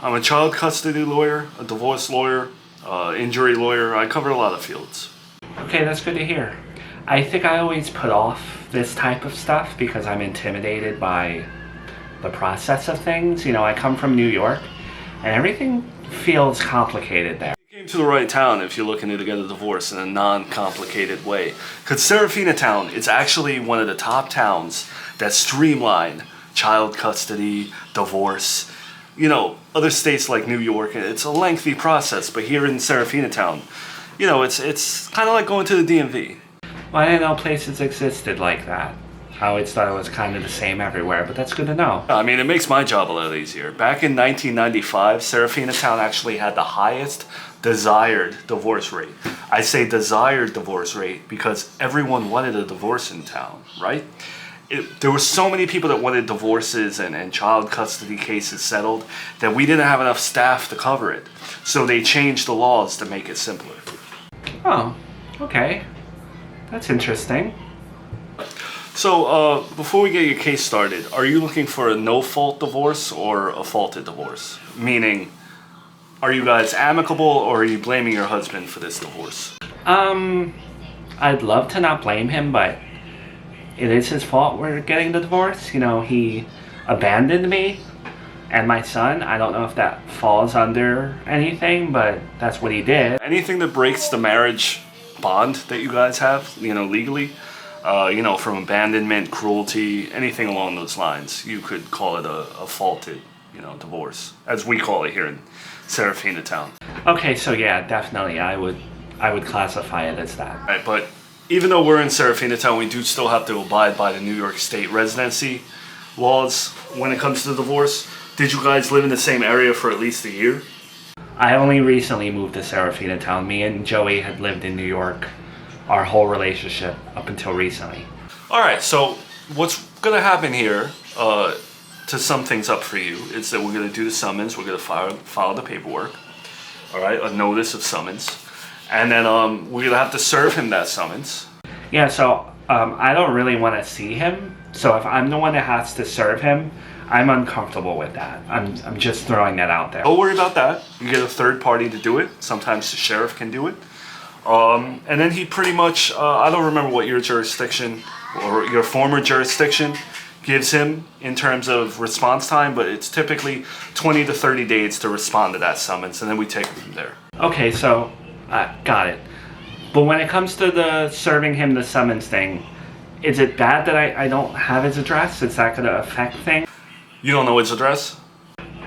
I'm a child custody lawyer, a divorce lawyer, injury lawyer. I cover a lot of fields. Okay, that's good to hear. I think I always put off this type of stuff because I'm intimidated by the process of things. You know, I come from New York and everything feels complicated there. You came to the right town if you're looking to get a divorce in a non-complicated way. Because Serafina Town is actually one of the top towns that streamline child custody, divorce. You know, other states like New York, it's a lengthy process, but here in Serafina Town, you know, it's kind of like going to the DMV. Well, I didn't know places existed like that. I always thought it was kind of the same everywhere, but that's good to know. I mean, it makes my job a lot easier. Back in 1995, Serafina Town actually had the highest desired divorce rate. I say desired divorce rate because everyone wanted a divorce in town, right? There were so many people that wanted divorces and child custody cases settled that we didn't have enough staff to cover it. So they changed the laws to make it simpler. Oh, okay. That's interesting. So, before we get your case started, are you looking for a no-fault divorce or a faulted divorce? Meaning, are you guys amicable or are you blaming your husband for this divorce? I'd love to not blame him, but it is his fault we're getting the divorce. You know, he abandoned me and my son. I don't know if that falls under anything, but that's what he did. Anything that breaks the marriage bond that you guys have, you know, legally, you know, from abandonment, cruelty, anything along those lines, you could call it a faulted, you know, divorce, as we call it here in Serafina Town. Okay, so yeah, definitely, I would classify it as that. Right, but even though we're in Serafina Town, we do still have to abide by the New York State residency laws when it comes to divorce. Did you guys live in the same area for at least a year? I only recently moved to Serafina Town. Me and Joey had lived in New York our whole relationship up until recently. All right, so what's going to happen here, to sum things up for you, is that we're going to do the summons. We're going to file the paperwork, all right, a notice of summons. And then we're going to have to serve him that summons. Yeah, so I don't really want to see him. So if I'm the one that has to serve him, I'm uncomfortable with that. I'm just throwing that out there. Don't worry about that. You get a third party to do it. Sometimes the sheriff can do it. And then he pretty much, I don't remember what your jurisdiction or your former jurisdiction gives him in terms of response time, but it's typically 20 to 30 days to respond to that summons, and then we take it from there. Okay, so, got it. But when it comes to the serving him the summons thing, is it bad that I don't have his address? Is that going to affect things? You don't know his address?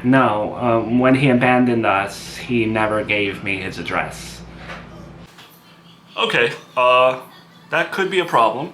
No, when he abandoned us, he never gave me his address. Okay, that could be a problem.